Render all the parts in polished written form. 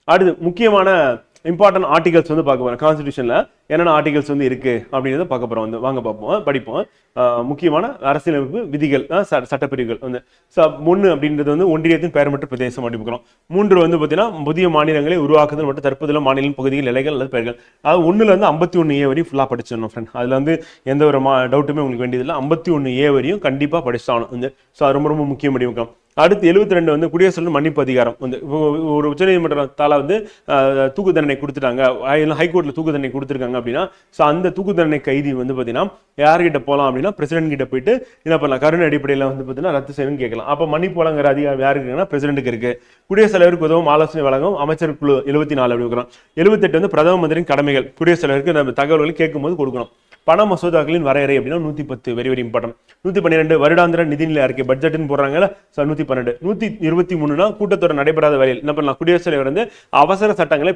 அடுத்து முக்கியமான important articles வந்து பார்க்க போறோம். கான்ஸ்டிடியூஷன்ல என்னென்ன ஆர்டிகல்ஸ் வந்து இருக்கு அப்படின்றத பார்க்க போறோம். வந்து வாங்க பார்ப்போம், படிப்போம். முக்கியமான அரசியலமைப்பு விதிகள், சட்டப்பிரிவுகள் வந்து 1 அப்படின்றது வந்து ஒன்றியத்தின் பெயர் மற்றும் பிரதேசம் அப்படி பார்க்குறோம். 3 வந்து பார்த்தீங்கன்னா புதிய மாநிலங்களை உருவாக்குதல் மற்றும் தற்போதுள்ள மாநில பகுதிகள், நிலைகள் அல்லது பெயர்கள். அதாவது 1ல இருந்து 51A வரையும் ஃபுல்லாக படிச்சிடணும் ஃப்ரெண்ட். அதுல வந்து எந்த ஒரு டவுட்டுமே உங்களுக்கு வேண்டியதில்லை. 51A வரையும் கண்டிப்பா படிச்சாகணும் வந்து. ஸோ அது ரொம்ப ரொம்ப முக்கியம் படிக்கும். அடுத்து 72 வந்து குடியரசு மன்னிப்பு அதிகாரம் வந்து ஒரு உச்சநீதிமன்றத்தால வந்து தூக்கு தண்டனை கொடுத்துட்டாங்க, ஹைகோர்ட்ல தூக்கு தண்டனை கொடுத்துருக்காங்க அப்படின்னா ஸோ அந்த தூக்கு தண்டனை கைதி வந்து பார்த்தீங்கன்னா யார்கிட்ட போகலாம் அப்படின்னா பிரசிடென்ட் கிட்ட போயிட்டு என்ன பண்ணலாம், கருணை அடிப்படையில் வந்து பார்த்தீங்கன்னா ரத்து செய்யணும்னு கேட்கலாம். அப்போ மன்னிப்பு வழங்குற அதிகாரம் யாருக்கு இருக்குன்னா பிரசிடென்ட்டுக்கு இருக்கு. குடியரசுத் தலைவருக்கு உதவும் ஆலோசனை வழங்கும் அமைச்சர் குழு 74 அப்படி இருக்கிறோம். 78 வந்து பிரதம மந்திரியின் கடமைகள், குடியரசுத் தலைவருக்கு நம்ம தகவல்களை கேட்கும்போது கொடுக்கணும். பண மசோதாக்களின் வரையறை அப்படின்னா 110 வெரி வெரி இம்பார்ட்டன்ட். 112 வருடாந்திர நிதிநிலை அறிக்கை பட்ஜெட்னு போடுறாங்கல்ல, 112. 123 கூட்டத்தொடர் நடைபெறாத வேலையில் என்ன பண்ணலாம், குடியரசுத் தலைவர் வந்து அவசர சட்டங்களை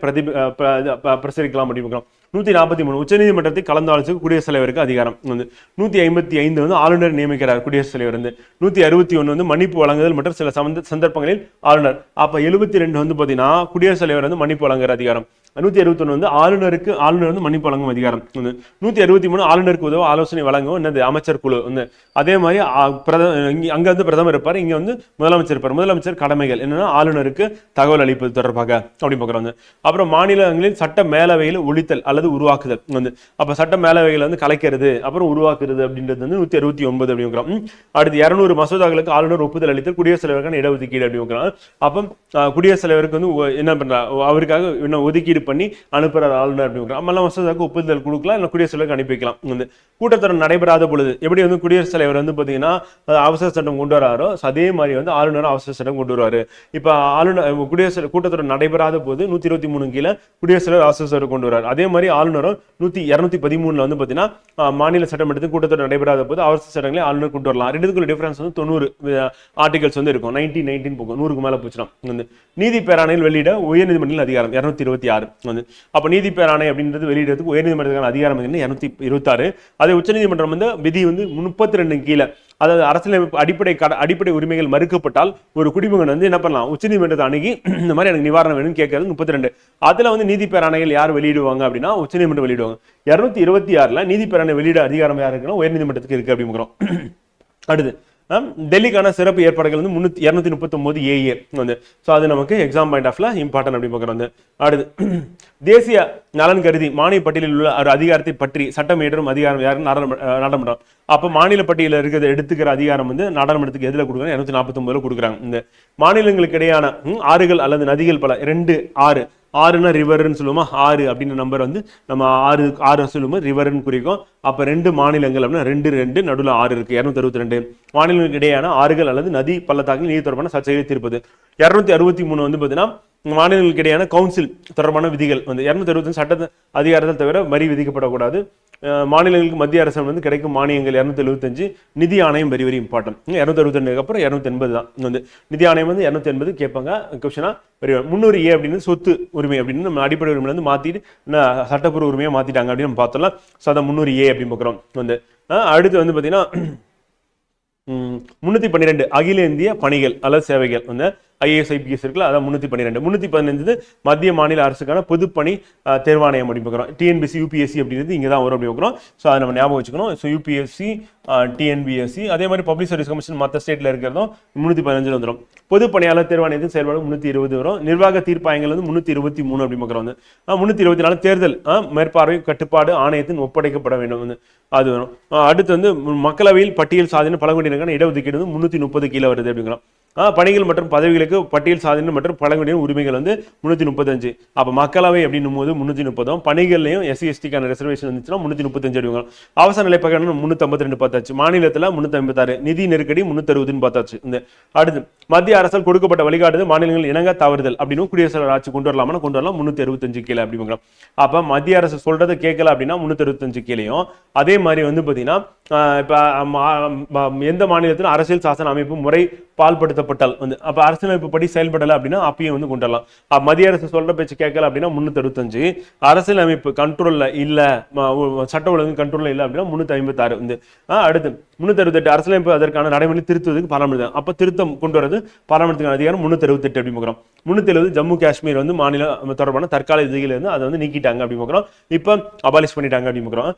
பிரசரிக்கலாம் அப்படின்னு. 143 உச்சநீதிமன்றத்தை கலந்து ஆலோசிக்க குடியரசுத் தலைவருக்கு அதிகாரம் வந்து. 155 வந்து ஆளுநர் நியமிக்கிறார் குடியரசுத் தலைவர் வந்து. 161 வந்து மன்னிப்பு வழங்குதல் மற்றும் சில சந்தர்ப்பங்களில் ஆளுநர். அப்ப 72 வந்து பாத்தீங்கன்னா குடியரசுத் தலைவர் வந்து மன்னிப்பு வழங்குற அதிகாரம். 161 வந்து ஆளுநர் வந்து மன்னிப்பு வழங்கும் அதிகாரம். 163 ஆளுநருக்கு உதவ ஆலோசனை வழங்கும் என்னது அமைச்சர் குழு வந்து. அதே மாதிரி அங்க வந்து பிரதமர் இருப்பார், இங்க வந்து முதலமைச்சர் இருப்பார். முதலமைச்சர் கடமைகள் என்னன்னா ஆளுநருக்கு தகவல் அளிப்பது தொடர்பாக அப்படி பார்க்குறாங்க. அப்புறம் மாநிலங்களில் சட்ட மேலவையில் ஒழித்தல் அல்லது உருவாக்குதல் வந்து. அப்ப சட்ட மேலவைகளை வந்து கலைக்கிறது அப்புறம் உருவாக்குறது அப்படின்றது வந்து 169 அப்படி பார்க்குறோம். அடுத்து 200 மசோதாக்களுக்கு ஆளுநர் ஒப்புதல் அளித்தல் குடியரசுத் தலைவருக்கான இடஒதுக்கீடு அப்படி பார்க்குறோம். அப்போ குடியரசுத் தலைவருக்கு வந்து என்ன பண்றா, அவருக்காக என்ன ஒதுக்கீடு பண்ணி அனுப்புற ஆளுநர் அப்படி மசோதாவுக்கு ஒப்புதல் கொடுக்கலாம், இல்லை குடியரசுத் தலைவருக்கு அனுப்பி வைக்கலாம். வந்து கூட்டத்தொடர் நடைபெறாத பொழுது எப்படி வந்து குடியரசுத் தலைவர் வந்து பாத்தீங்கன்னா அவசர சட்டம் கொண்டு வராரோ அதே மாதிரி வந்து ஆளுநர் அவசர சட்டம் கொண்டு வருவாரு. இப்ப ஆளுநர் கூட்டத்தொடர் நடைபெறாத போது 123 கீழே குடியரசுத் தலைவர் அவசர சட்டம் கொண்டு வராரு. அதே மாதிரி ஆளுநரும் 213 வந்து பாத்தீங்கன்னா மாநில சட்டமன்றத்தில் கூட்டத்தொடர் நடைபெறாத போது அவசர சட்டங்களை ஆளுநர் கொண்டு வரலாம். ரெண்டுக்குள்ள டிஃபரன்ஸ் வந்து 90 ஆர்டிகல்ஸ் வந்து இருக்கும். 19 போகும், 100க்கு மேல போச்சுன்னா வந்து. நீதி பேராணையில் வெளியிட உயர்நீதிமன்றத்தில் அதிகாரம் 226 வந்து. அப்ப நீதி பேராணை அப்படின்றது வெளியிடறதுக்கு உயர்நீதிமன்றத்துக்கான அதிகாரம் 226. அதே உச்சநீதிமன்றம் வந்து விதி வந்து 32 கீழே, அதாவது அரசியலமைப்பு அடிப்படை உரிமைகள் மறுக்கப்பட்டால் ஒரு குடிமகன் வந்து என்ன பண்ணலாம், உச்சநீதிமன்றத்தை அணுகி இந்த மாதிரி எனக்கு நிவாரணம் வேணும்னு கேட்கறது 32. அதுல வந்து நீதி பேராணைகள் யார் வெளியிடுவாங்க அப்படின்னா உச்சநீதிமன்றம் வெளியிடுவாங்க. 226ல நீதி பேராணை வெளியிட அதிகாரம் யார் இருக்குன்னா உயர்நீதிமன்றத்துக்கு இருக்கு அப்படிங்கிறோம். அடுத்து டெல்லிக்கான சிறப்பு ஏற்பாடுகள் வந்து 239 ஏஏ வந்து. ஸோ அது நமக்கு எக்ஸாம் பாயிண்ட் ஆஃப்ல இம்பார்ட்டன் அப்படி பார்க்குறோம் வந்து. அடுத்து தேசிய நலன் கருதி மாநில பட்டியலில் உள்ள ஒரு அதிகாரத்தை பற்றி சட்டம் இயற்றும் அதிகாரம் யாருன்னு நாடாளுமன்றம். அப்போ மாநில பட்டியலில் இருக்கிறத எடுத்துக்கிற அதிகாரம் வந்து நாடாளுமன்றத்துக்கு எதில் கொடுக்குறாங்க, 249 கொடுக்குறாங்க. இந்த மாநிலங்களுக்கு இடையான ஆறுகள் அல்லது நதிகள் பல 2 6 ஆறுனா ரிவர்ன்னு சொல்லுவோமா, 6 அப்படின்ற நம்பர் வந்து நம்ம 6 சொல்லுவோம், ரிவர்ன்னு குறிக்கும். அப்ப 2 மாநிலங்கள் அப்படின்னா 2 நடுவில் 6 இருக்கு, 262 மாநிலங்களுக்கு இடையான ஆறுகள் அல்லது நதி பள்ளத்தாக்கில் நீதி தொடர்பான சர்ச்சைகளை தீர்ப்பது. 263 வந்து பாத்தீங்கன்னா மாநிலங்களுக்கு இடையான கவுன்சில் தொடர்பான விதிகள் வந்து. 265 சட்ட அதிகாரத்தில் தவிர வரி விதிக்கப்படக்கூடாது. மாநிலங்களுக்கு மத்திய அரசு வந்து கிடைக்கும் மானியங்கள் 275. நிதி ஆணையம் வெரி வெரி இம்பார்ட்டன்ட். 262 அப்புறம் 280 தான் வந்து. நிதி ஆணையம் வந்து 280 கேட்பாங்க கொஸ்டினா. 300 ஏ அப்படின்னு சொத்து உரிமை அப்படின்னு நம்ம அடிப்படை உரிமையில இருந்து மாத்திட்டு சட்டப்பூர்வ உரிமையா மாத்திட்டாங்க அப்படின்னு நம்ம பார்த்தோம்ல. ஸோ அதை 300 ஏ அப்படின்னு பார்க்குறோம் வந்து. அடுத்து வந்து பாத்தீங்கன்னா 312 அகில இந்திய பணிகள் அல்லது சேவைகள் வந்து. IAS IPS இருக்குல்ல, அதான் 312. 315 மத்திய மாநில அரசுக்கான பொதுப்பணி தேர்வாணையம் அப்படி பார்க்குறோம். TNPSC UPSC அப்படிங்கிறது இங்கே தான் வரும் அப்படி பார்க்குறோம். ஸோ அதை நம்ம ஞாபகம் வச்சுக்கணும். ஸோ UPSC TNPSC அதே மாதிரி பப்ளிக் சர்வீஸ் கமிஷன் மற்ற ஸ்டேட்ல இருக்கிறதும் 315 வந்துடும். பொது பணியாளர் தேர்வாணையத்தின் செயல்பாடு 320 வரும். நிர்வாக தீர்ப்பாயங்கள் வந்து 323 அப்படி பார்க்குறோம் வந்து. 324 தேர்தல் மேற்பார்வை கட்டுப்பாடு ஆணையத்தின் ஒப்படைக்கப்பட வேண்டும் வந்து அது வரும். அடுத்து வந்து மக்களவையில் பட்டியல் சாதனை பழங்குடியினருக்கான இடஒதுக்கீடு வந்து 330 கீழே வருது அப்படிங்கிறோம். பணிகள் மற்றும் பதவிகளுக்கு பட்டியல் சாதனை மற்றும் பழங்குடியினர் உரிமைகள் வந்து 335. அப்ப மக்களவை அப்படின்னும் போது 330, பணிகள்லையும் SC ST-க்கான ரிசர்வேஷன் இருந்துச்சுன்னா 335 அடிவாங்க. அவசர நிலை பிரகடனம் 352 பார்த்தாச்சு. மாநிலத்தில் 356, நிதி நெருக்கடி 360 பார்த்தாச்சு. இந்த அடுத்து மத்திய அரசால் கொடுக்கப்பட்ட வழிகாட்டுதல் மாநிலங்கள் இணங்க தவறுதல் அப்படின்னு குடியரசு ஆட்சி கொண்டு வரலாமா, கொண்டு வரலாம் 365 கீழே அப்படி. அப்ப மத்திய அரசு சொல்றதை கேட்கல அப்படின்னா 365 கீழையும். அதே மாதிரி வந்து பாத்தீங்கன்னா இப்ப எந்த மாநிலத்திலும் அரசியல் சாசன அமைப்பு முறை பால்படுத்தப்பட்டால் வந்து அப்ப அரசியலமைப்பு படி செயல்படலை அப்படின்னா அப்பயும் வந்து கொண்டு வரலாம். மத்திய அரசு சொல்ற பேச்சு கேட்கல அப்படின்னா 365, அரசியலமைப்பு கண்ட்ரோல்ல இல்ல, சட்ட ஒழுங்கு கண்ட்ரோல்ல இல்ல அப்படின்னா 356 வந்து. அடுத்து 368 அரசியலமைப்பு அதற்கான நடைமுறை திருத்துவதற்கு பாராளுமன்றம். அப்ப திருத்தம் கொண்டு வரது பாராளுமன்றத்துக்கான அதிகாரம் 368 அப்படி பார்க்கிறோம். 370 ஜம்மு காஷ்மீர் வந்து மாநில தொடர்பான தற்கால விதிகள் இருந்து அதை வந்து நீக்கிட்டாங்க அப்படி பார்க்கிறோம். இப்ப அபாலிஷ் பண்ணிட்டாங்க அப்படி பார்க்கிறோம்.